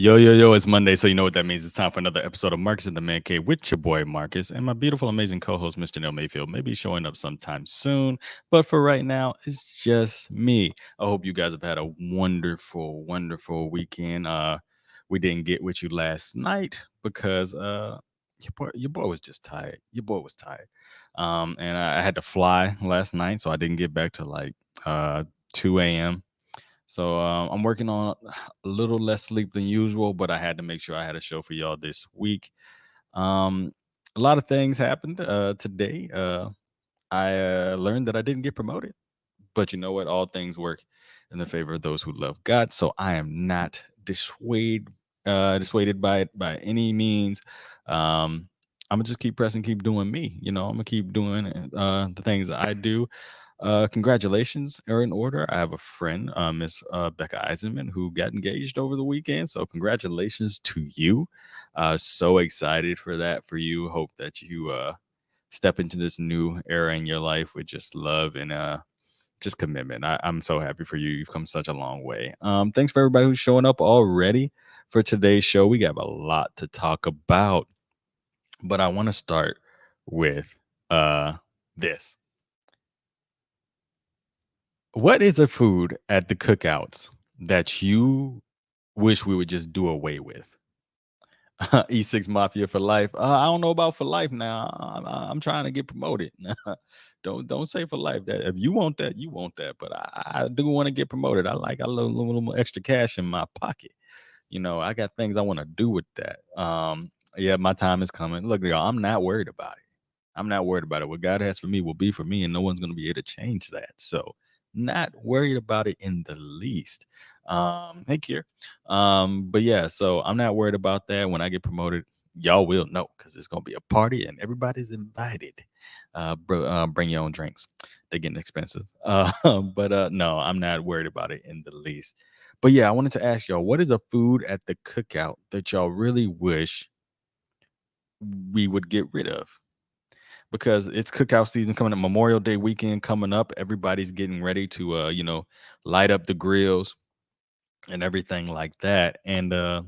Yo, it's Monday, so you know what that means. It's time for another episode of Marcus and the Man Cave with your boy Marcus and my beautiful, amazing co-host, Mr. Neil Mayfield. Maybe showing up sometime soon, but for right now, it's just me. I hope you guys have had a wonderful, wonderful weekend. We didn't get with you last night because your boy was just tired. Your boy was tired. And I had to fly last night, so I didn't get back to like 2 a.m. So I'm working on a little less sleep than usual, but I had to make sure I had a show for y'all this week. Um, a lot of things happened today. I learned that I didn't get promoted, but you know what? All things work in the favor of those who love God. So I am not dissuaded by it by any means. I'm gonna just keep pressing, keep doing me. I'm gonna keep doing the things I do. Congratulations are in order. I have a friend, Miss Becca Eisenman, who got engaged over the weekend. So congratulations to you. So excited for that for you. Hope that you step into this new era in your life with just love and just commitment. I'm so happy for you. You've come such a long way. Thanks for everybody who's showing up already for today's show. We got a lot to talk about, but I want to start with this. What is a food at the cookouts that you wish we would just do away with? E6 Mafia for life. I don't know about for life now. I'm trying to get promoted. Don't say for life. That if you want that, you want that. But I do want to get promoted. I like a little extra cash in my pocket. I got things I want to do with that. Yeah, my time is coming. Look, y'all, I'm not worried about it. I'm not worried about it. What God has for me will be for me, and no one's going to be able to change that. So, not worried about it in the least. Hey, Kier. But yeah, so I'm not worried about that. When I get promoted, y'all will know because it's going to be a party and everybody's invited. Bring your own drinks. They're getting expensive. But no, I'm not worried about it in the least. But yeah, I wanted to ask y'all, what is a food at the cookout that y'all really wish we would get rid of? Because it's cookout season coming up, Memorial Day weekend coming up. Everybody's getting ready to light up the grills and everything like that. And I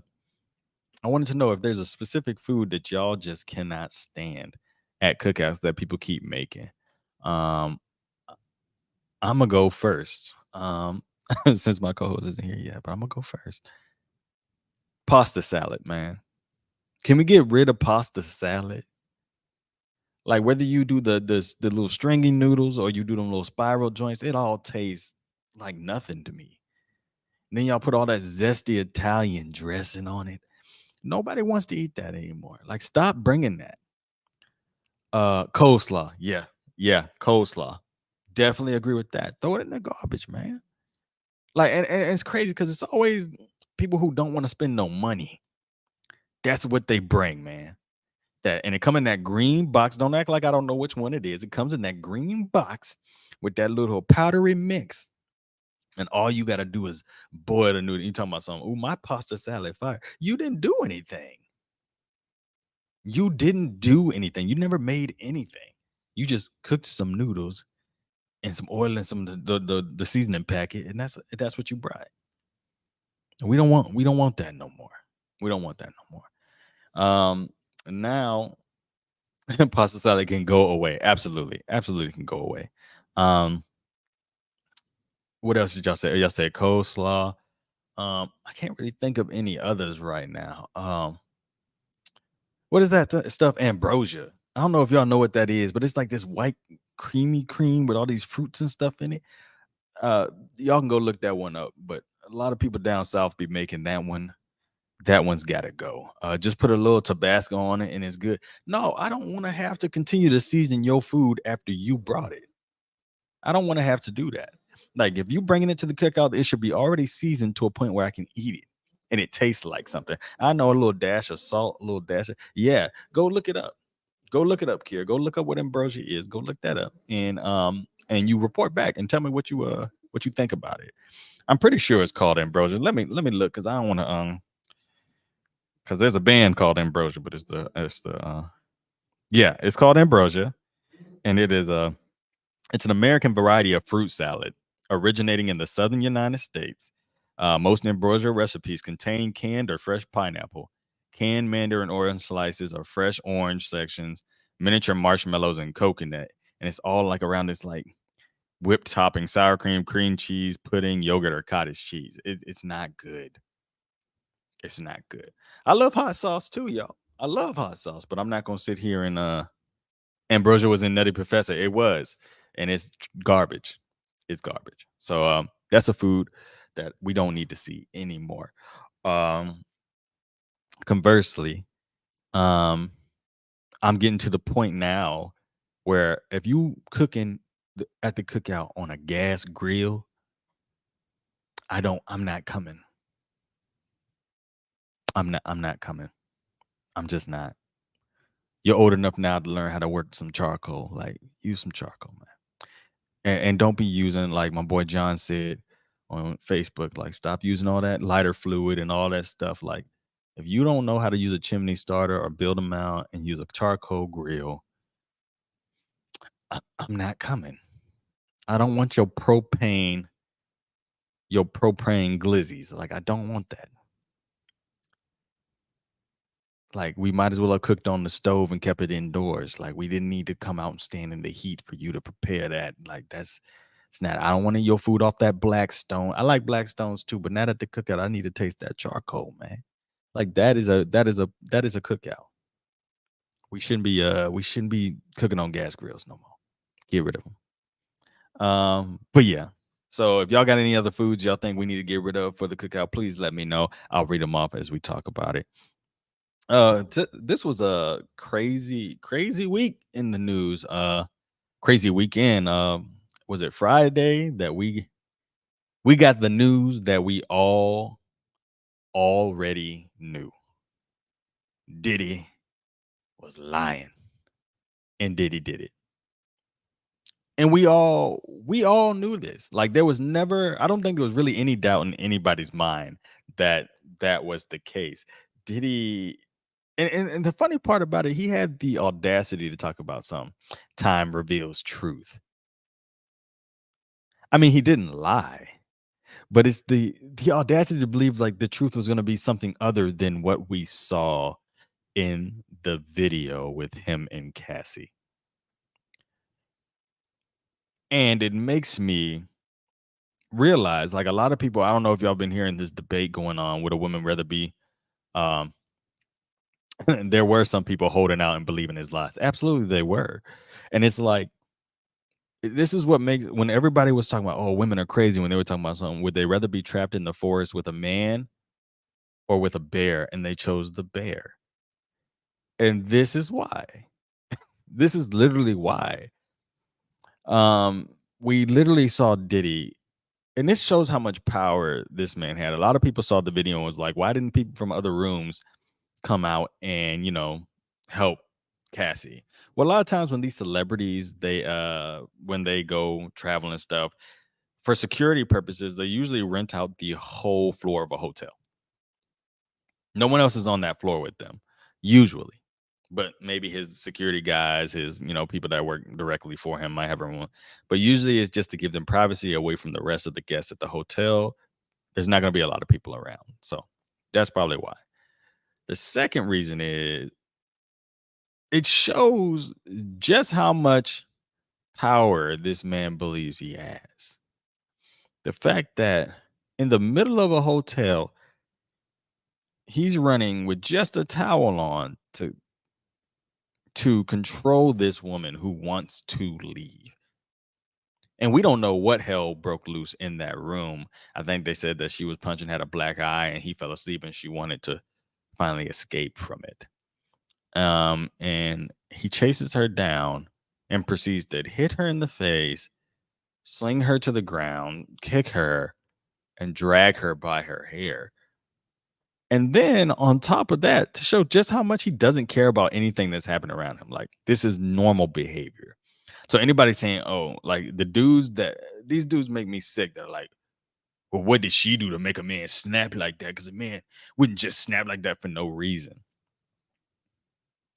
wanted to know if there's a specific food that y'all just cannot stand at cookouts that people keep making. Um I'm gonna go first. Since my co-host isn't here yet, but I'm gonna go first. Pasta salad, man. Can we get rid of pasta salad? Like whether you do the little stringy noodles or you do them little spiral joints, it all tastes like nothing to me. And then y'all put all that zesty Italian dressing on it. Nobody wants to eat that anymore. Like stop bringing that. Coleslaw. Yeah, coleslaw. Definitely agree with that. Throw it in the garbage, man. Like and it's crazy because it's always people who don't want to spend no money. That's what they bring, man. That and it come in that green box. Don't act like I don't know which one it is. It comes in that green box with that little powdery mix. And all you gotta do is boil the noodle. You talking about something? Oh, my pasta salad fire. You didn't do anything. You didn't do anything. You never made anything. You just cooked some noodles and some oil and some of the seasoning packet, and that's what you brought. We don't want that no more. We don't want that no more. Now pasta salad can go away. Absolutely can go away. Um, what else did y'all say? Y'all said coleslaw. I can't really think of any others right now. What is that stuff? Ambrosia. I don't know if y'all know what that is, but it's like this white creamy cream with all these fruits and stuff in it. Uh, y'all can go look that one up. But a lot of people down south be making that one. That one's got to go. Just put a little Tabasco on it and it's good. No, I don't want to have to continue to season your food after you brought it. I don't want to have to do that. Like if you bringing it to the cookout, it should be already seasoned to a point where I can eat it and it tastes like something. I know a little dash of salt, a little dash of yeah. Go look it up. Go look it up, Kier. Go look up what ambrosia is. Go look that up and you report back and tell me what you think about it. I'm pretty sure it's called ambrosia. Let me look because I don't want to because there's a band called Ambrosia, but yeah, it's called Ambrosia, and it's an American variety of fruit salad originating in the southern United States. Most ambrosia recipes contain canned or fresh pineapple, canned mandarin orange slices or fresh orange sections, miniature marshmallows, and coconut. And it's all like around this like whipped topping, sour cream, cream cheese, pudding, yogurt, or cottage cheese. It's not good. It's not good. I love hot sauce too, y'all. I love hot sauce, but I'm not gonna sit here and Ambrosia was in Nutty Professor. It was, and it's garbage. It's garbage. So that's a food that we don't need to see anymore. Um, Conversely, um, I'm getting to the point now where if you cooking at the cookout on a gas grill, I'm not coming. I'm not coming. I'm just not. You're old enough now to learn how to work some charcoal. Like use some charcoal, man. And don't be using like my boy John said on Facebook, like stop using all that lighter fluid and all that stuff. Like if you don't know how to use a chimney starter or build a mount and use a charcoal grill, I'm not coming. I don't want your propane glizzies. Like I don't want that. Like we might as well have cooked on the stove and kept it indoors. Like we didn't need to come out and stand in the heat for you to prepare that. Like that's it's not. I don't want your food off that black stone. I like black stones too, but not at the cookout. I need to taste that charcoal, man. Like that is a cookout. We shouldn't be cooking on gas grills no more. Get rid of them. But yeah. So if y'all got any other foods y'all think we need to get rid of for the cookout, please let me know. I'll read them off as we talk about it. This was a crazy week in the news. Crazy weekend. Was it Friday that we got the news that we all already knew? Diddy was lying, and Diddy did it, and we all knew this. Like there was never. I don't think there was really any doubt in anybody's mind that that was the case. Diddy and the funny part about it, he had the audacity to talk about some time reveals truth. I mean, he didn't lie, but it's the audacity to believe like the truth was going to be something other than what we saw in the video with him and Cassie. And it makes me realize like a lot of people, I don't know if y'all been hearing this debate going on, would a woman rather be um there were some people holding out and believing his lies. Absolutely they were. And it's like this is what makes when everybody was talking about, oh, women are crazy when they were talking about something, would they rather be trapped in the forest with a man or with a bear? And they chose the bear. And this is why. This is literally why. We literally saw Diddy, and this shows how much power this man had. A lot of people saw the video and was like, why didn't people from other rooms come out and, help Cassie? Well, a lot of times when these celebrities, when they go travel and stuff, for security purposes, they usually rent out the whole floor of a hotel. No one else is on that floor with them, usually. But maybe his security guys, his, people that work directly for him might have everyone. But usually it's just to give them privacy away from the rest of the guests at the hotel. There's not going to be a lot of people around. So that's probably why. The second reason is it shows just how much power this man believes he has. The fact that in the middle of a hotel, he's running with just a towel on to control this woman who wants to leave. And we don't know what hell broke loose in that room. I think they said that she was punching, had a black eye, and he fell asleep, and she wanted to finally escape from it. And he chases her down and proceeds to hit her in the face, sling her to the ground, kick her, and drag her by her hair. And then on top of that, to show just how much he doesn't care about anything that's happening around him. Like this is normal behavior. So anybody saying, oh, like these dudes make me sick. They're like, well, what did she do to make a man snap like that? Because a man wouldn't just snap like that for no reason.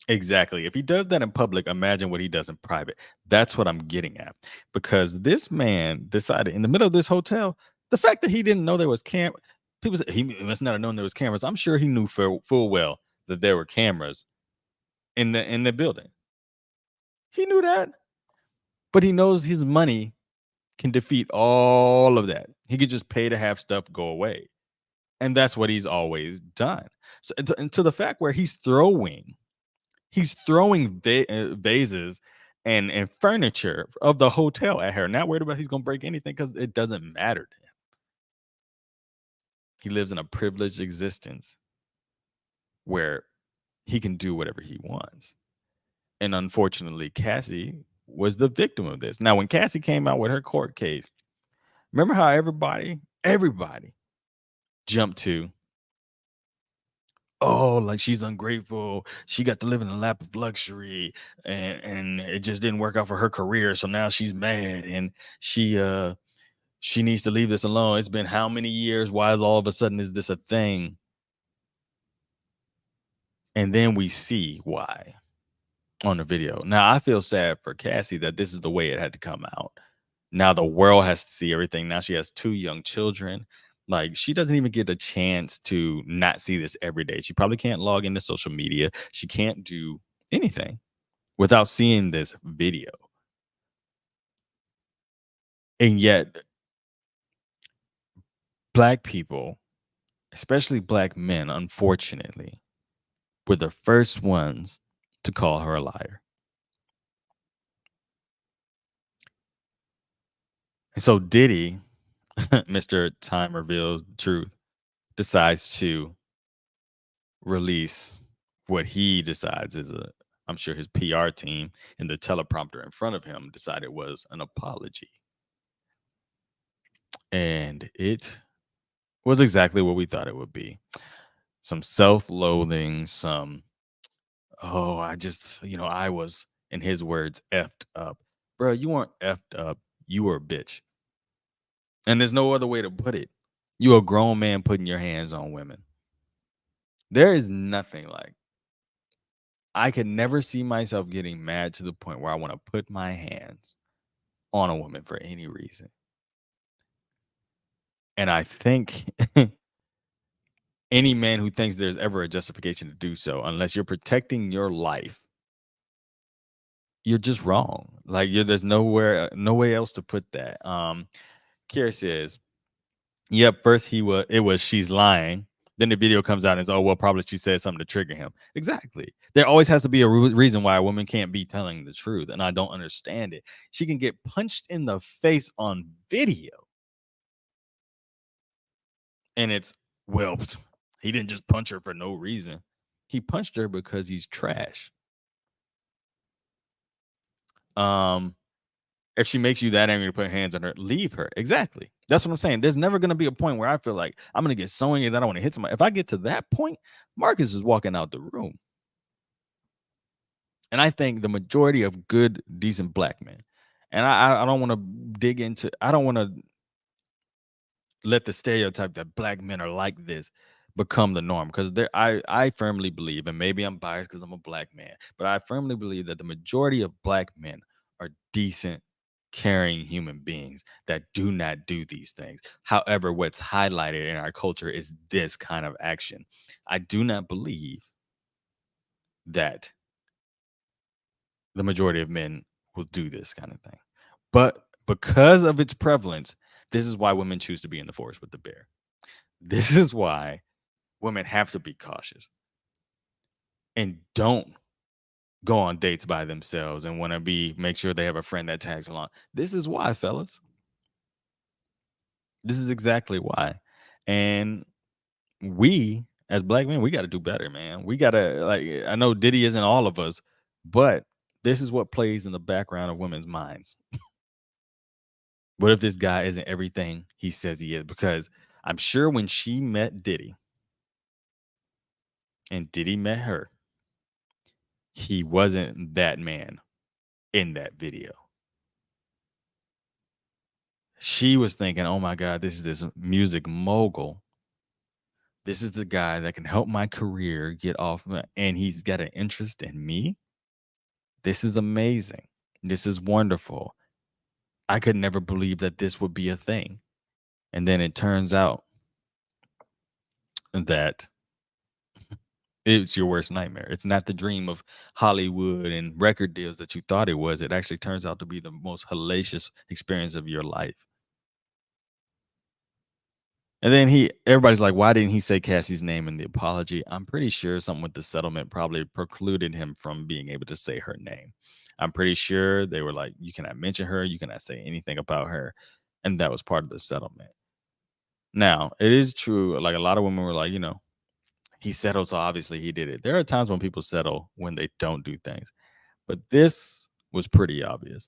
Exactly. If he does that in public, imagine what he does in private. That's what I'm getting at. Because this man decided in the middle of this hotel, The fact that he didn't know there was people say he must not have known there was cameras. I'm sure he knew full well that there were cameras in the building. He knew that, but he knows his money can defeat all of that. He could just pay to have stuff go away, and that's what he's always done. So, and to the fact where he's throwing vases and furniture of the hotel at her. Not worried about he's gonna break anything because it doesn't matter to him. He lives in a privileged existence where he can do whatever he wants. And unfortunately, Cassie was the victim of this. Now, when Cassie came out with her court case, remember how everybody jumped to, oh, like she's ungrateful. She got to live in the lap of luxury, and it just didn't work out for her career. So now she's mad, and she needs to leave this alone. It's been how many years? Why is all of a sudden is this a thing? And then we see why on the video. Now I feel sad for Cassie that this is the way it had to come out. Now the world has to see everything. Now she has 2 young children. Like, she doesn't even get a chance to not see this every day. She probably can't log into social media. She can't do anything without seeing this video. And yet, black people, especially black men, unfortunately, were the first ones to call her a liar. And so Diddy, Mr. Time Reveals the Truth, decides to release what he decides is I'm sure his PR team and the teleprompter in front of him decided was an apology. And it was exactly what we thought it would be. Some self-loathing, some, oh, I was, in his words, effed up. Bro, you weren't effed up. You were a bitch. And there's no other way to put it. You a grown man putting your hands on women. There is nothing like, I could never see myself getting mad to the point where I want to put my hands on a woman for any reason. And I think any man who thinks there's ever a justification to do so, unless you're protecting your life, you're just wrong. Like, there's no way else to put that. Kier says, "Yep, first it was she's lying. Then the video comes out and it's, oh well, probably she said something to trigger him. Exactly. There always has to be a reason why a woman can't be telling the truth, and I don't understand it. She can get punched in the face on video, and it's, well, he didn't just punch her for no reason. He punched her because he's trash. Um, if she makes you that angry to put hands on her, leave her. Exactly. That's what I'm saying. There's never going to be a point where I feel like I'm going to get so angry that I want to hit somebody. If I get to that point, Marcus is walking out the room. And I think the majority of good, decent black men, and I don't want to I don't want to let the stereotype that black men are like this become the norm, because I firmly believe, and maybe I'm biased because I'm a black man, but I firmly believe that the majority of black men are decent, caring human beings that do not do these things. However, what's highlighted in our culture is this kind of action. I do not believe that the majority of men will do this kind of thing. But because of its prevalence, this is why women choose to be in the forest with the bear. This is why women have to be cautious and don't go on dates by themselves and want to make sure they have a friend that tags along. This is why, fellas. This is exactly why. And we, as black men, we got to do better, man. We got to, like, I know Diddy isn't all of us, but this is what plays in the background of women's minds. What if this guy isn't everything he says he is? Because I'm sure when she met Diddy and Diddy met her, he wasn't that man in that video. She was thinking, oh my God, this is this music mogul. This is the guy that can help my career get off, and he's got an interest in me. This is amazing. This is wonderful. I could never believe that this would be a thing. And then it turns out that it's your worst nightmare. It's not the dream of Hollywood and record deals that you thought it was. It actually turns out to be the most hellacious experience of your life. And then everybody's like, why didn't he say Cassie's name in the apology? I'm pretty sure something with the settlement probably precluded him from being able to say her name. I'm pretty sure they were like, you cannot mention her, you cannot say anything about her. And that was part of the settlement. Now, it is true, like a lot of women were like, he settled, so obviously he did it. There are times when people settle when they don't do things, but this was pretty obvious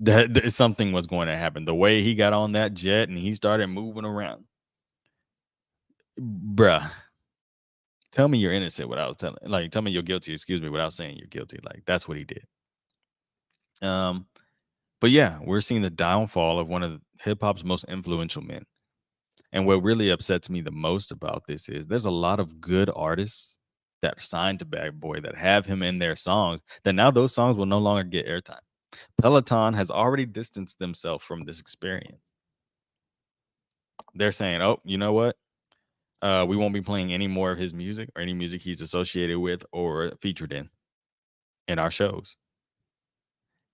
that something was going to happen. The way he got on that jet and he started moving around, bruh. Tell me you're innocent without telling, like, tell me you're guilty. Excuse me, without saying you're guilty. Like that's what he did. Um, but yeah, we're seeing the downfall of one of hip hop's most influential men. And what really upsets me the most about this is there's a lot of good artists that are signed to Bad Boy that have him in their songs that now those songs will no longer get airtime. Peloton has already distanced themselves from this experience. They're saying, oh, you know what? We won't be playing any more of his music or any music he's associated with or featured in our shows.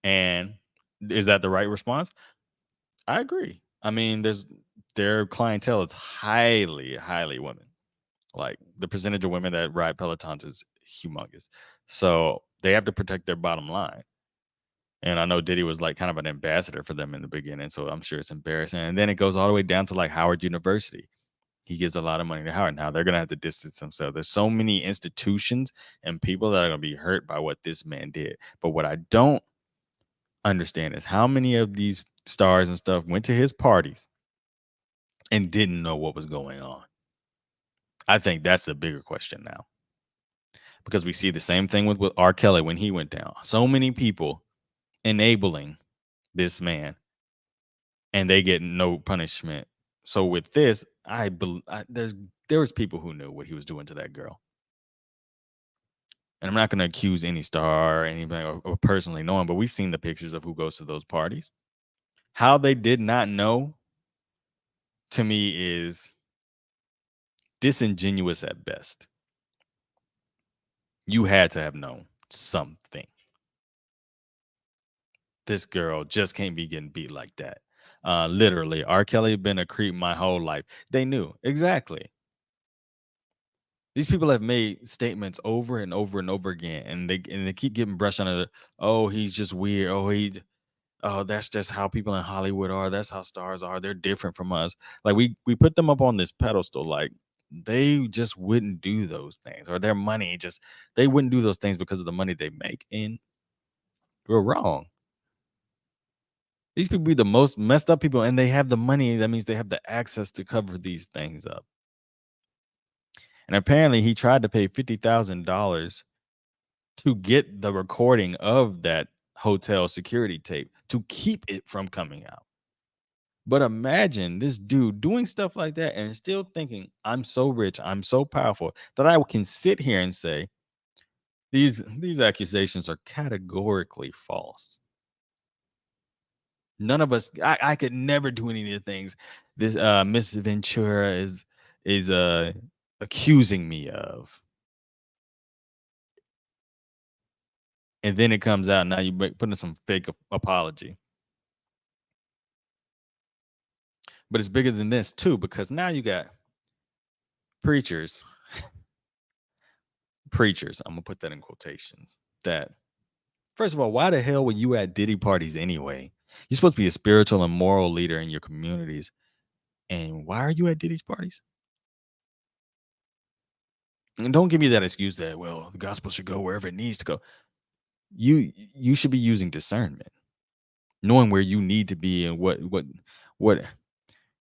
And is that the right response? I agree. I mean, their clientele is highly, highly women. Like the percentage of women that ride Pelotons is humongous. So they have to protect their bottom line. And I know Diddy was like kind of an ambassador for them in the beginning. So I'm sure it's embarrassing. And then it goes all the way down to like Howard University. He gives a lot of money to Howard. Now they're going to have to distance themselves. There's so many institutions and people that are going to be hurt by what this man did. But what I don't understand is how many of these stars and stuff went to his parties and didn't know what was going on. I think that's a bigger question now because we see the same thing with R. Kelly when he went down. So many people enabling this man and they get no punishment. So with this, I believe there was people who knew what he was doing to that girl. And I'm not going to accuse any star or anybody or personally know him, but we've seen the pictures of who goes to those parties. How they did not know to me is disingenuous at best. You had to have known something. This girl just can't be getting beat like that. Literally, R. Kelly been a creep my whole life. They knew exactly. These people have made statements over and over and over again, and they keep getting brushed under the. Oh, he's just weird. Oh, that's just how people in Hollywood are. That's how stars are. They're different from us. Like we put them up on this pedestal, like they just wouldn't do those things, or their money just they wouldn't do those things because of the money they make. And we're wrong. These people be the most messed up people, and they have the money. That means they have the access to cover these things up. And apparently, he tried to pay $50,000 to get the recording of that hotel security tape to keep it from coming out. But imagine this dude doing stuff like that and still thinking, I'm so rich, I'm so powerful that I can sit here and say these accusations are categorically false. None of us I could never do any of the things this Miss Ventura is accusing me of. And then it comes out now you putting some fake apology. But it's bigger than this too, because now you got preachers, I'm gonna put that in quotations, that first of all, why the hell were you at Diddy parties anyway? You're supposed to be a spiritual and moral leader in your communities. And why are you at Diddy's parties? And don't give me that excuse that, well, the gospel should go wherever it needs to go. You should be using discernment, knowing where you need to be and what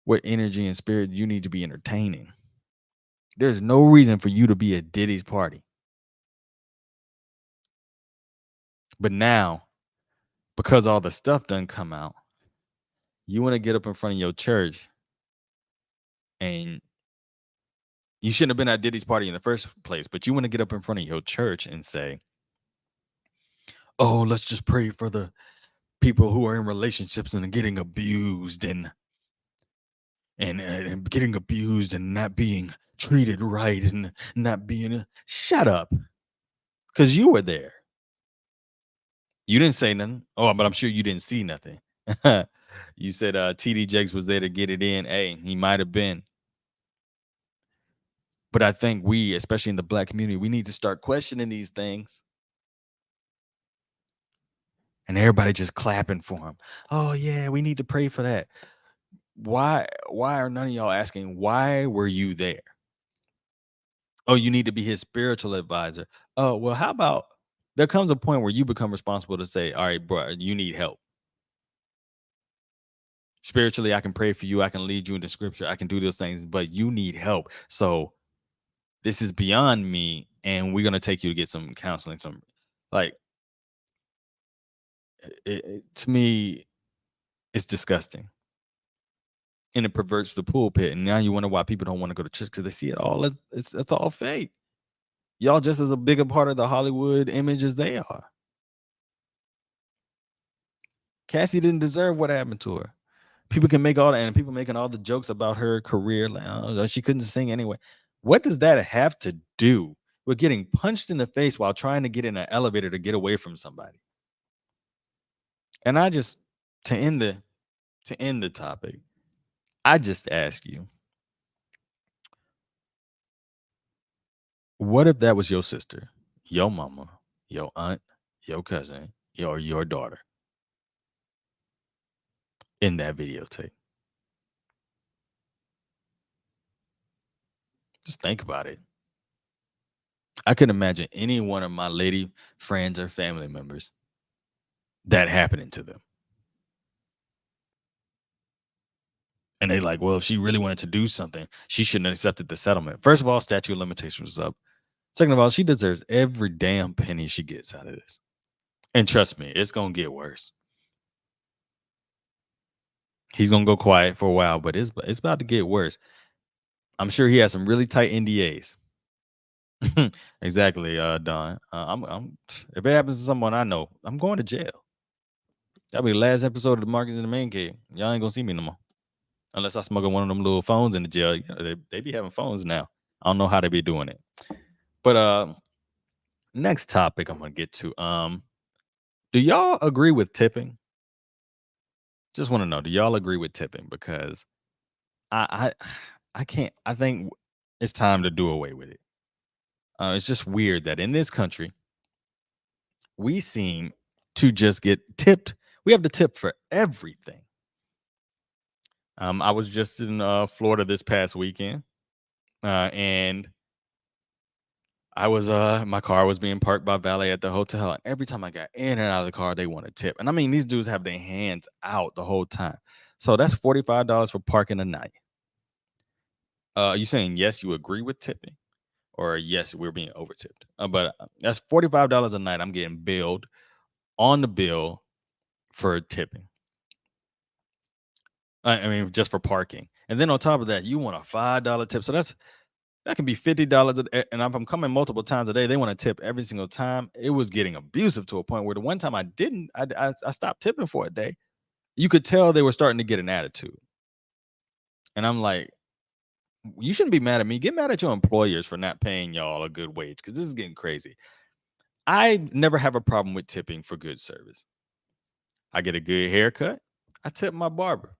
what energy and spirit you need to be entertaining. There's no reason for you to be at Diddy's party. But now, because all the stuff done come out, you want to get up in front of your church and you shouldn't have been at Diddy's party in the first place, but you want to get up in front of your church and say, oh, let's just pray for the people who are in relationships and are getting abused. And and getting abused and not being treated right and not being shut up because you were there. You didn't say nothing. Oh, but I'm sure you didn't see nothing. You said TD Jakes was there to get it in. Hey, he might have been. But I think we, especially in the black community, we need to start questioning these things. And everybody just clapping for him. Oh yeah, we need to pray for that. Why are none of y'all asking why were you there? Oh, you need to be his spiritual advisor. Oh, well, how about there comes a point where you become responsible to say, all right, bro, you need help. Spiritually, I can pray for you, I can lead you into scripture, I can do those things, but you need help. So this is beyond me, and we're gonna take you to get some counseling. Some like to me, it's disgusting. And it perverts the pulpit. And now you wonder why people don't want to go to church because they see it all as it's all fake. Y'all just as a bigger part of the Hollywood image as they are. Cassie didn't deserve what happened to her. People can make all that, and people making all the jokes about her career. Like, oh, she couldn't sing anyway. What does that have to do with getting punched in the face while trying to get in an elevator to get away from somebody? And I just to end the topic, I just ask you, what if that was your sister, your mama, your aunt, your cousin, your daughter in that videotape? Just think about it. I can imagine any one of my lady friends or family members that happening to them. And they like, well, if she really wanted to do something, she shouldn't have accepted the settlement. First of all, statute of limitations was up. Second of all, she deserves every damn penny she gets out of this. And trust me, it's gonna get worse. He's gonna go quiet for a while, but it's about to get worse. I'm sure he has some really tight NDAs. Exactly, Don. I'm if it happens to someone I know, I'm going to jail. That'll be the last episode of the Marcus in the Man Cave. Y'all ain't gonna see me no more. Unless I smuggle one of them little phones in the jail. You know, they be having phones now. I don't know how they be doing it. But next topic I'm gonna get to. Do y'all agree with tipping? Just want to know, do y'all agree with tipping? Because I I can't I think it's time to do away with it. It's just weird that in this country we seem to just get tipped. We have to tip for everything. I was just in Florida this past weekend, and I was my car was being parked by valet at the hotel, and every time I got in and out of the car, they want to tip. And I mean, these dudes have their hands out the whole time. So that's $45 for parking a night. You saying yes, you agree with tipping, or yes, we're being over tipped? But that's $45 a night. I'm getting billed on the bill for tipping. I mean, just for parking, and then on top of that, you want a $5 tip. So that can be $50, and if I'm coming multiple times a day, they want to tip every single time. It was getting abusive to a point where the one time I didn't, I stopped tipping for a day. You could tell they were starting to get an attitude, and I'm like, you shouldn't be mad at me. Get mad at your employers for not paying y'all a good wage because this is getting crazy. I never have a problem with tipping for good service. I get a good haircut. I tip my barber.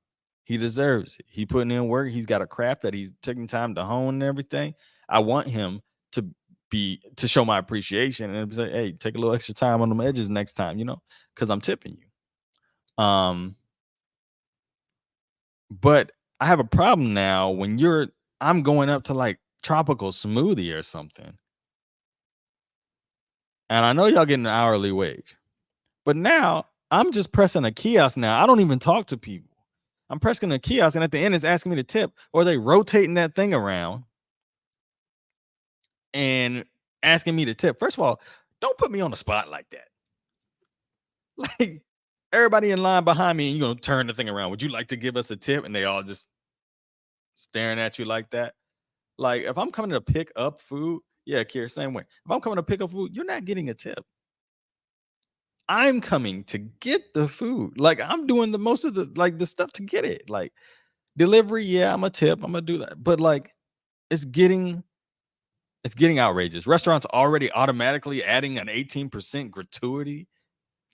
He deserves it. He putting in work. He's got a craft that he's taking time to hone and everything. I want him to to show my appreciation and say, hey, take a little extra time on them edges next time, because I'm tipping you. But I have a problem now when I'm going up to like tropical smoothie or something. And I know y'all getting an hourly wage. But now I'm just pressing a kiosk now. I don't even talk to people. I'm pressing a kiosk, and at the end, it's asking me to tip, or they rotating that thing around and asking me to tip. First of all, don't put me on the spot like that. Like everybody in line behind me, and you're gonna turn the thing around. Would you like to give us a tip? And they all just staring at you like that. Like if I'm coming to pick up food, yeah, Kier, same way. If I'm coming to pick up food, you're not getting a tip. I'm coming to get the food. Like I'm doing the most of the stuff to get it. Like Delivery, yeah, I'm a tip. I'm gonna do that. But like it's getting it's getting outrageous. Restaurants already automatically adding an 18% gratuity.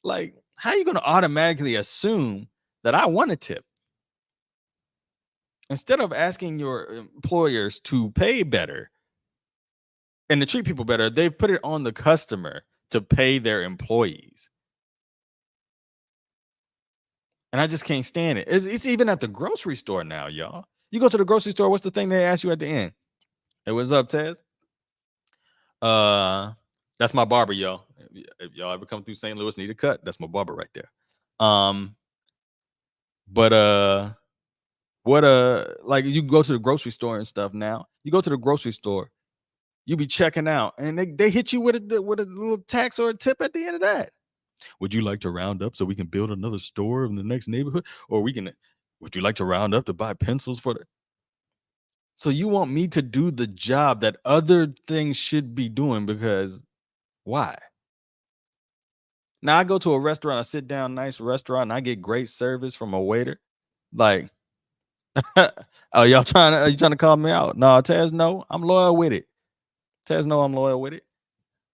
Like, how you gonna automatically assume that I want a tip? Instead of asking your employers to pay better and to treat people better, they've put it on the customer to pay their employees. And I just can't stand it. It's even at the grocery store now, y'all. You go to the grocery store, what's the thing they ask you at the end? Hey, what's up, Tez? Uh, that's my barber, y'all. If y'all ever come through St. Louis, need a cut, that's my barber right there. Um, but what like you go to the grocery store and stuff now. You go to the grocery store, you be checking out, and they hit you with a little tax or a tip at the end of that. Would you like to round up so we can build another store in the next neighborhood? Or would you like to round up to buy pencils for the so you want me to do the job that other things should be doing because why? Now I go to a restaurant, I sit down, nice restaurant, and I get great service from a waiter. Like, oh, are you trying to call me out? No, Taz, no, I'm loyal with it. Taz, no, I'm loyal with it.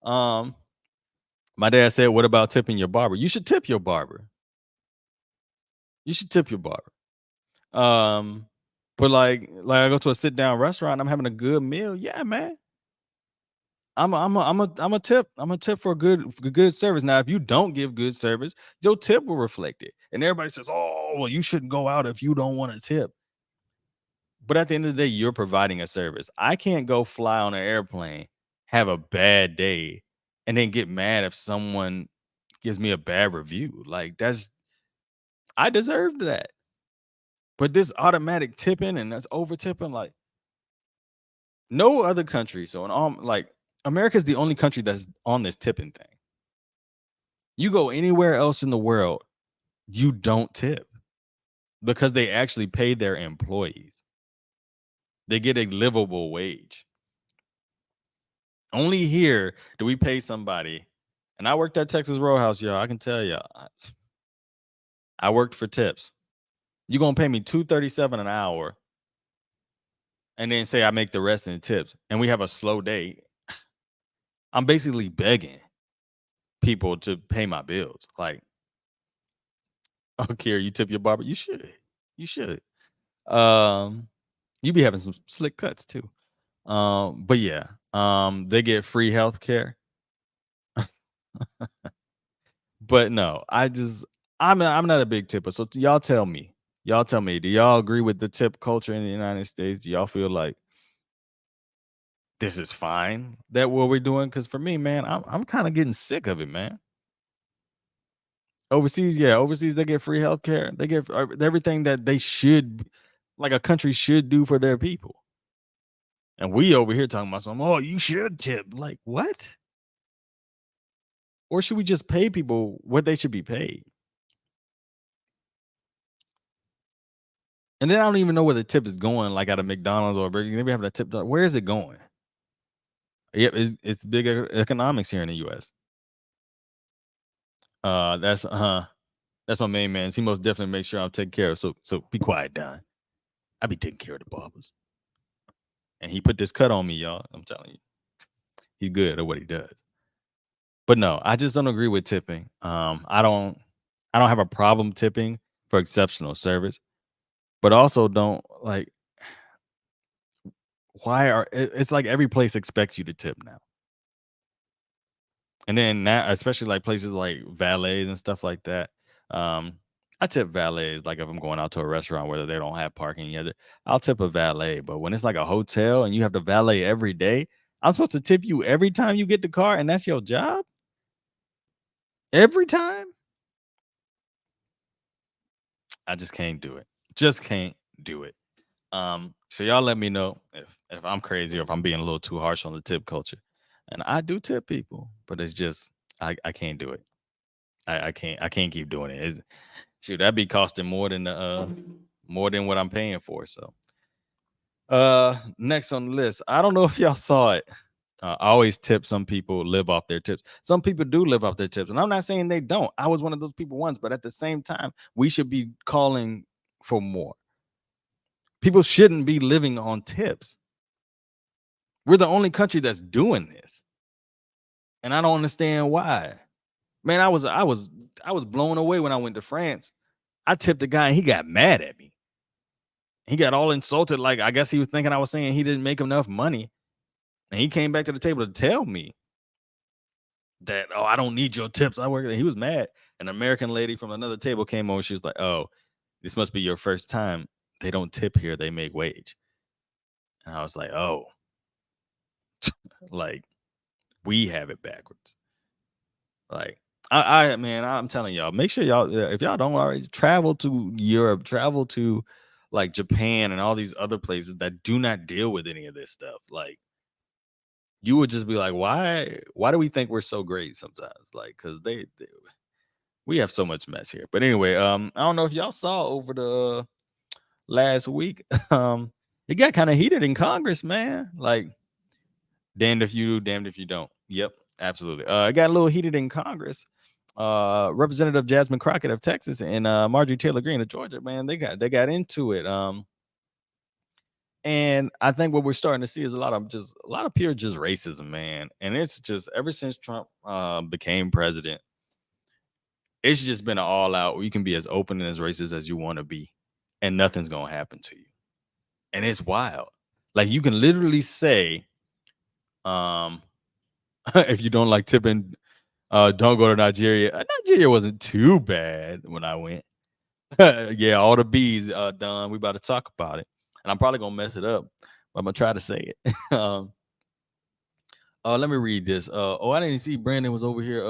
Um, my dad said, what about tipping your barber? You should tip your barber. You should tip your barber. Um, but like I go to a sit down restaurant, I'm having a good meal. Yeah, man. I'm a tip. I'm a tip for good service. Now, if you don't give good service, your tip will reflect it. And everybody says, "Oh, well, you shouldn't go out if you don't want a tip." But at the end of the day, you're providing a service. I can't go fly on an airplane, have a bad day, and then get mad if someone gives me a bad review. Like I deserved that. But this automatic tipping and that's over tipping, like no other country. So in all like America's the only country that's on this tipping thing. You go anywhere else in the world, you don't tip because they actually pay their employees. They get a livable wage. Only here do we pay somebody. And I worked at Texas Roadhouse, y'all. I can tell y'all. I worked for tips. You're gonna pay me $2.37 an hour and then say I make the rest in tips. And we have a slow day. I'm basically begging people to pay my bills. Like, okay, you tip your barber? You should. You should. Um, you be having some slick cuts too. But yeah, they get free health care. But no, I'm not a big tipper. So y'all tell me. Y'all tell me, do y'all agree with the tip culture in the United States? Do y'all feel like this is fine that what we're doing? Because for me, man, I'm kind of getting sick of it, man. Overseas, yeah, overseas they get free health care. They get everything that they should, like a country should do for their people. And we over here talking about something. Oh, you should tip. Like what? Or should we just pay people what they should be paid? And then I don't even know where the tip is going, like at a McDonald's or a Burger King. They be having a tip. Where is it going? Yep, it's big economics here in the U.S. That's my main man. He most definitely makes sure I'm taken care of. So be quiet, Don. I be taking care of the barbers. And he put this cut on me, y'all. I'm telling you, he's good at what he does. But no, I just don't agree with tipping. I don't have a problem tipping for exceptional service, but also don't like it's like every place expects you to tip now. And then now, especially like places like valets and stuff like that. Um, I tip valets like if I'm going out to a restaurant where they don't have parking yet. I'll tip a valet. But when it's like a hotel and you have to valet every day, I'm supposed to tip you every time you get the car, and that's your job? Every time? I just can't do it. Just can't do it. So y'all let me know if I'm crazy or if I'm being a little too harsh on the tip culture. And I do tip people, but it's just I can't do it. I can't keep doing it. Shoot, that'd be costing more than what I'm paying for. So next on the list. I don't know if y'all saw it. I always tip some people live off their tips. Some people do live off their tips. And I'm not saying they don't. I was one of those people once, but at the same time, we should be calling for more. People shouldn't be living on tips. We're the only country that's doing this, and I don't understand why. Man, I was blown away when I went to France. I tipped a guy and he got mad at me. He got all insulted. Like, I guess he was thinking I was saying he didn't make enough money. And he came back to the table to tell me that, oh, I don't need your tips. I work. He was mad. An American lady from another table came over. She was like, oh, this must be your first time. They don't tip here. They make wage. And I was like, oh, like we have it backwards. Like, man, I'm telling y'all, make sure y'all, if y'all don't already travel to Europe, travel to like Japan and all these other places that do not deal with any of this stuff. Like, you would just be like, why do we think we're so great sometimes? Like, because we have so much mess here. But anyway, I don't know if y'all saw over the last week, it got kind of heated in Congress, man. Like, damned if you do, damned if you don't. Yep, absolutely. It got a little heated in Congress. Representative Jasmine Crockett of Texas and Marjorie Taylor Greene of Georgia, man, they got into it. And I think what we're starting to see is a lot of pure just racism, man. And it's just ever since Trump became president, it's just been an all out. You can be as open and as racist as you want to be, and nothing's gonna happen to you. And it's wild. Like, you can literally say, um, if you don't like tipping, don't go to Nigeria. Nigeria wasn't too bad when I went. Yeah, all the B's done. We about to talk about it, and I'm probably gonna mess it up, but I'm gonna try to say it. Let me read this. Oh, I didn't see Brandon was over here.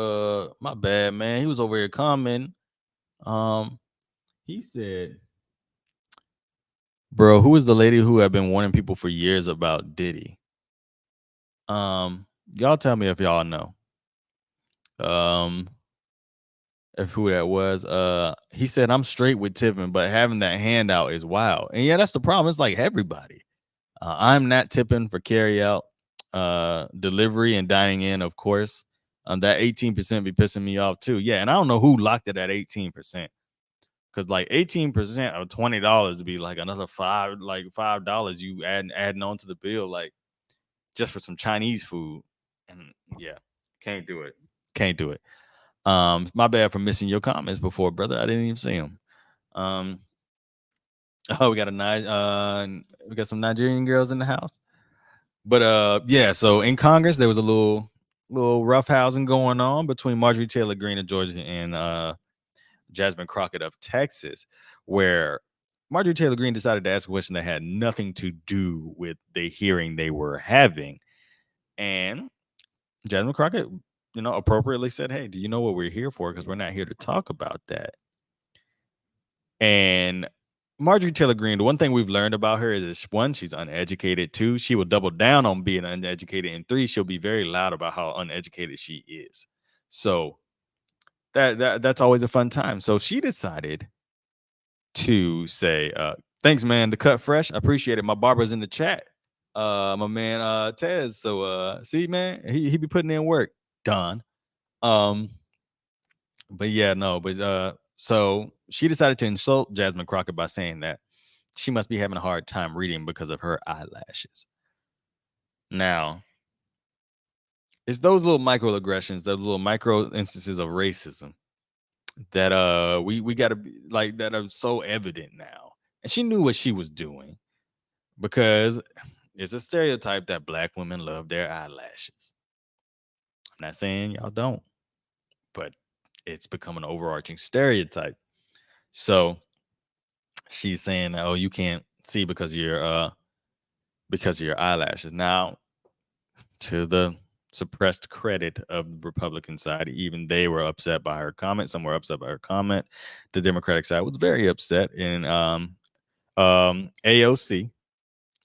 My bad, man. He was over here commenting. Um, he said, "Bro, who is the lady who have been warning people for years about Diddy?" Y'all tell me if y'all know. Um, if who that was. He said, "I'm straight with tipping, but having that handout is wild." And yeah, that's the problem. It's like everybody. I'm not tipping for carry out, delivery and dining in, of course. That 18% be pissing me off too. Yeah, and I don't know who locked it at 18%. Cause like 18% of $20 would be like another $5 you adding on to the bill, like just for some Chinese food. And yeah, can't do it. Can't do it. My bad for missing your comments before, brother. I didn't even see them. Um, oh, we got some Nigerian girls in the house. But yeah, so in Congress there was a little roughhousing going on between Marjorie Taylor Greene of Georgia and Jasmine Crockett of Texas, where Marjorie Taylor Greene decided to ask a question that had nothing to do with the hearing they were having. And Jasmine Crockett, appropriately said, "Hey, do you know what we're here for? Because we're not here to talk about that." And Marjorie Taylor Greene, the one thing we've learned about her is, one, she's uneducated. Two, she will double down on being uneducated. And three, she'll be very loud about how uneducated she is. So that's always a fun time. So she decided to say, "Thanks, man. The cut fresh. I appreciate it. My barber's in the chat. My man Tez. So see, man, he be putting in work. Don. Um, but yeah, no, but so she decided to insult Jasmine Crockett by saying that she must be having a hard time reading because of her eyelashes. Now, it's those little microaggressions, those little micro instances of racism that we gotta be like that are so evident now. And she knew what she was doing because it's a stereotype that black women love their eyelashes. I'm not saying y'all don't, but it's become an overarching stereotype. So she's saying, "Oh, you can't see because of your eyelashes." Now, to the suppressed credit of the Republican side, even they were upset by her comment. Some were upset by her comment. The Democratic side was very upset, and AOC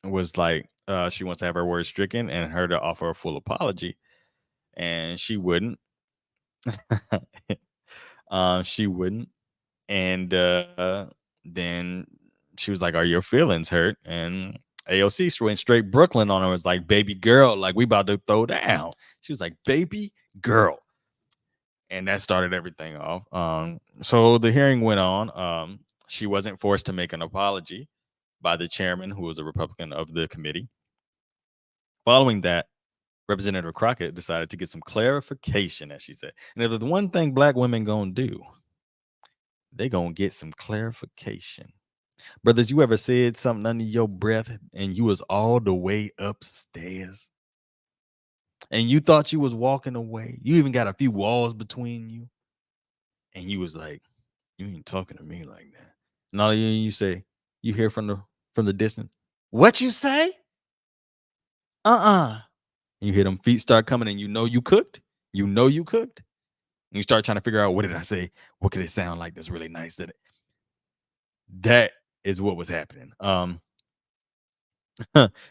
was like, she wants to have her words stricken and her to offer a full apology, and she wouldn't. She wouldn't, and then she was like, "Are your feelings hurt?" And AOC went straight Brooklyn on her. Was like, "Baby girl, like we about to throw down." She was like, "Baby girl," and that started everything off. So the hearing went on. She wasn't forced to make an apology. by the chairman, who was a Republican of the committee. Following that, Representative Crockett decided to get some clarification, as she said. And if there's one thing black women gonna do, they gonna get some clarification. Brothers, you ever said something under your breath and you was all the way upstairs and you thought you was walking away? You even got a few walls between you, and you was like, "You ain't talking to me like that." And all you say, you hear from the distance, "What you say? Uh-uh." And you hear them feet start coming, and you know you cooked. You know you cooked. And you start trying to figure out, what did I say? What could it sound like that's really nice? That is what was happening.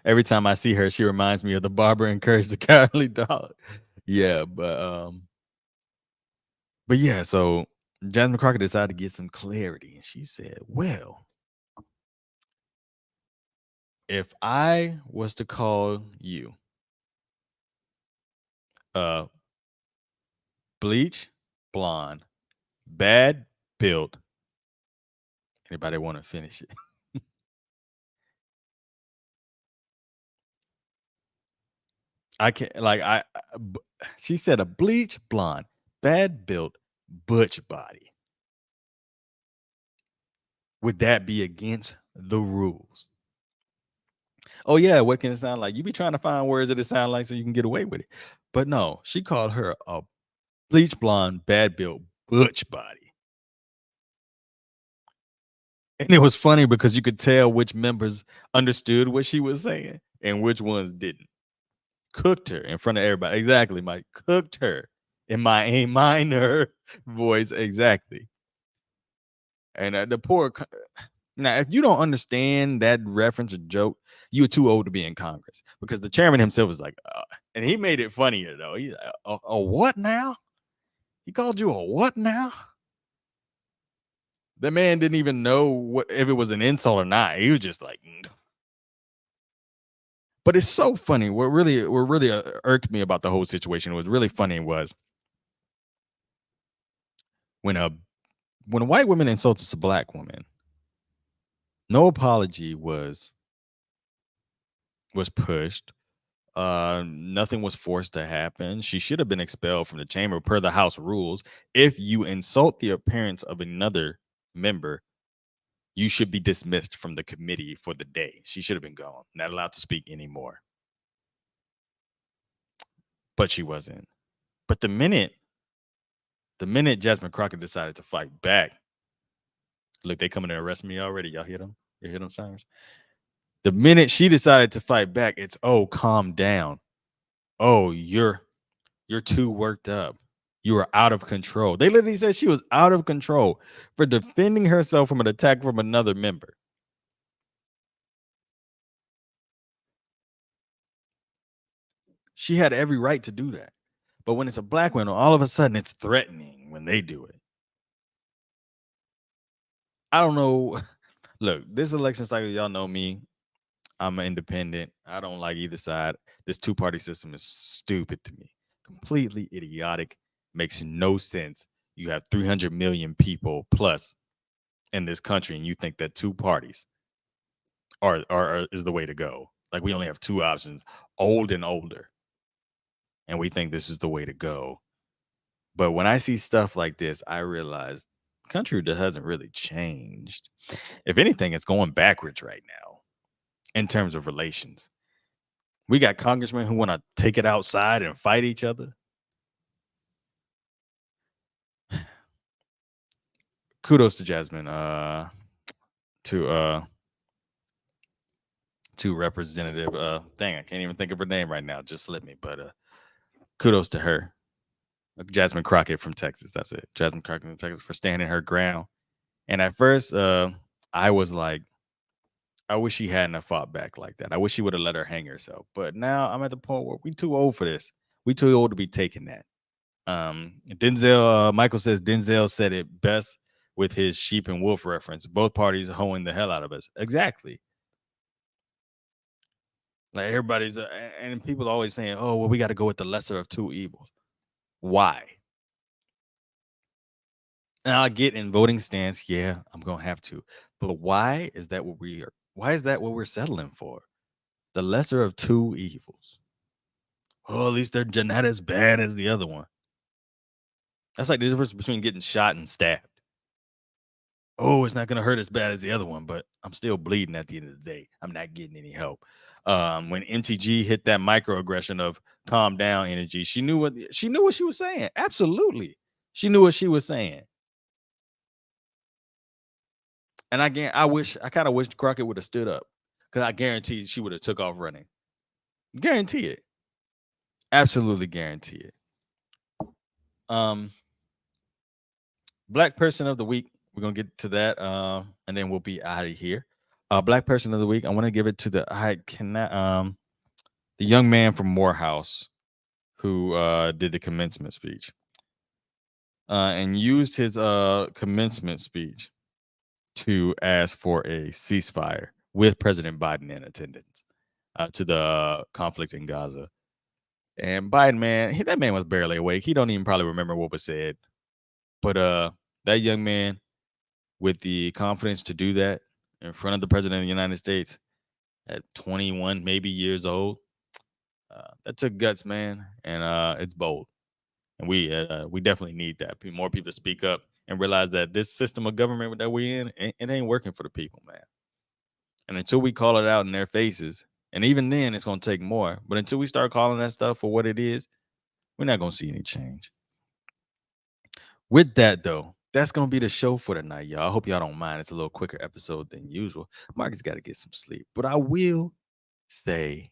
Every time I see her, she reminds me of the barber encouraged the cowardly dog. Yeah, but yeah, so Jasmine Crockett decided to get some clarity, and she said, "Well, if I was to call you uh bleach, blonde, bad built, anybody want to finish it?" I can't like she said a bleach blonde, bad built, butch body. Would that be against the rules? Oh yeah, what can it sound like? You be trying to find words that it sound like so you can get away with it. But no, she called her a bleach blonde, bad built, butch body. And it was funny because you could tell which members understood what she was saying and which ones didn't. Cooked her in front of everybody. Exactly, Mike. Cooked her in my A minor voice. Exactly. And the poor. Now, if you don't understand that reference or joke, you're too old to be in Congress, because the chairman himself is like, and he made it funnier though. He's like, a what now? He called you a what now? The man didn't even know what if it was an insult or not. He was just like, "Mm." But it's so funny. What really irked me about the whole situation, was really funny, was when a when a white woman insults a black woman, no apology was pushed. Nothing was forced to happen. She should have been expelled from the chamber per the House rules. If you insult the appearance of another member, you should be dismissed from the committee for the day. She should have been gone, not allowed to speak anymore. But she wasn't. But the minute Jasmine Crockett decided to fight back, look, they coming to arrest me already. Y'all hear them? You hear them sirens? The minute she decided to fight back, it's, oh, calm down. Oh, you're too worked up. You are out of control. They literally said she was out of control for defending herself from an attack from another member. She had every right to do that. But when it's a black woman, all of a sudden it's threatening when they do it. I don't know. Look, this election cycle, y'all know me. I'm an independent. I don't like either side. This two-party system is stupid to me. Completely idiotic. Makes no sense. You have 300 million people plus in this country, and you think that two parties is the way to go. Like, we only have two options, old and older, and we think this is the way to go. But when I see stuff like this, I realize country hasn't really changed. If anything, it's going backwards right now in terms of relations. We got congressmen who want to take it outside and fight each other. Kudos to Jasmine, to representative, dang, I can't even think of her name right now. Just slipped me, but kudos to her. Jasmine Crockett from Texas. That's it. Jasmine Crockett from Texas, for standing her ground. And at first, I was like, I wish she hadn't have fought back like that. I wish she would have let her hang herself. But now I'm at the point where we too old for this. We too old to be taking that. Michael says Denzel said it best with his sheep and wolf reference. Both parties hoeing the hell out of us. Exactly. Like, everybody's and people always saying, "Oh, well, we got to go with the lesser of two evils." Why? And I get in voting stance, yeah, I'm gonna have to. But why is that what we are Why is that what we're settling for? The lesser of two evils. Oh, at least they're not as bad as the other one. That's like the difference between getting shot and stabbed. Oh, it's not gonna hurt as bad as the other one, but I'm still bleeding at the end of the day. I'm not getting any help. When MTG hit that microaggression of calm down energy, she knew what she was saying. Absolutely. She knew what she was saying. And I kind of wish Crockett would have stood up. Because I guarantee she would have took off running. Guarantee it. Absolutely guarantee it. Um, Black person of the week. We're gonna get to that, and then we'll be out of here. Black person of the week. I want to give it to the young man from Morehouse who did the commencement speech and used his commencement speech to ask for a ceasefire with President Biden in attendance to the conflict in Gaza. And Biden, man, that man was barely awake. He don't even probably remember what was said. But that young man with the confidence to do that in front of the president of the United States at 21 maybe years old, that took guts, man, and it's bold. And we definitely need that. More people to speak up and realize that this system of government that we're in, it ain't working for the people, man. And until we call it out in their faces, and even then, it's gonna take more. But until we start calling that stuff for what it is, we're not gonna see any change. With that, though, that's gonna be the show for tonight, y'all. I hope y'all don't mind. It's a little quicker episode than usual. Marcus got to get some sleep, but I will say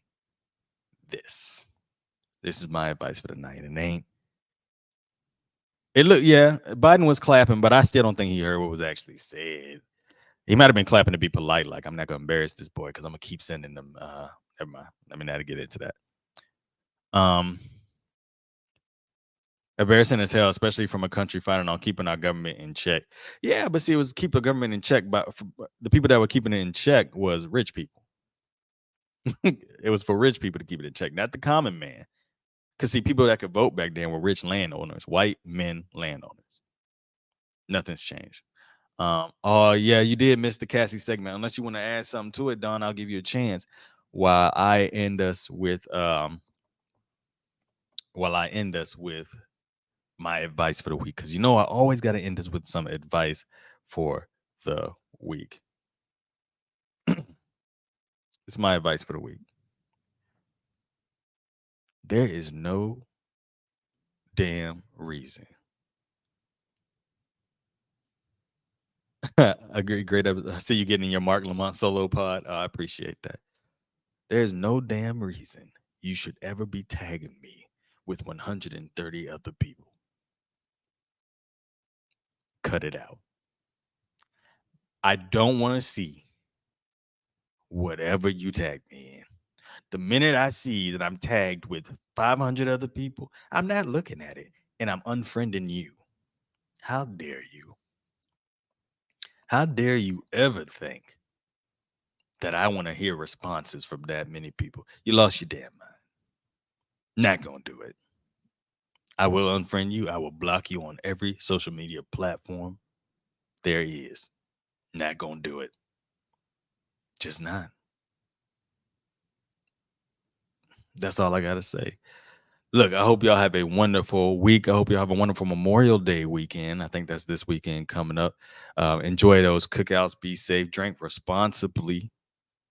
this. This is my advice for the night. It ain't. It look, yeah, Biden was clapping, but I still don't think he heard what was actually said. He might have been clapping to be polite, like I'm not gonna embarrass this boy because I'm gonna keep sending them. Never mind. Let me not get into that. Um, Embarrassing as hell, especially from a country fighting on keeping our government in check. Yeah, but see, it was keep the government in check, but the people that were keeping it in check was rich people. It was for rich people to keep it in check, not the common man. Because see, people that could vote back then were rich landowners, white men landowners. Nothing's changed. Oh yeah, you did miss the Cassie segment. Unless you want to add something to it, Don, I'll give you a chance. While I end us with my advice for the week, because I always got to end this with some advice for the week. It's my advice for the week. There is no damn reason. Agree, great. I see you getting your Mark Lamont solo pod. I appreciate that. There's no damn reason you should ever be tagging me with 130 other people. Cut it out. I don't want to see whatever you tag me in. The minute I see that I'm tagged with 500 other people, I'm not looking at it and I'm unfriending you. How dare you? How dare you ever think that I want to hear responses from that many people? You lost your damn mind. Not gonna do it. I will unfriend you. I will block you on every social media platform there is. Not gonna do it. Just not. That's all I gotta say. Look, I hope y'all have a wonderful week. I hope y'all have a wonderful Memorial Day weekend. I think that's this weekend coming up. Enjoy those cookouts. Be safe. Drink responsibly.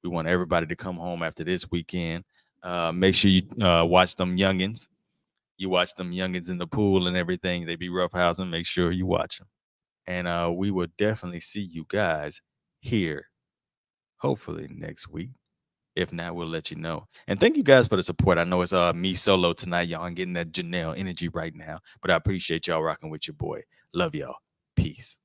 We want everybody to come home after this weekend. Make sure you watch them youngins. You watch them youngins in the pool and everything. They be roughhousing. Make sure you watch them. And we will definitely see you guys here, hopefully next week. If not, we'll let you know. And thank you guys for the support. I know it's me solo tonight, y'all. I'm getting that Janelle energy right now, but I appreciate y'all rocking with your boy. Love y'all. Peace.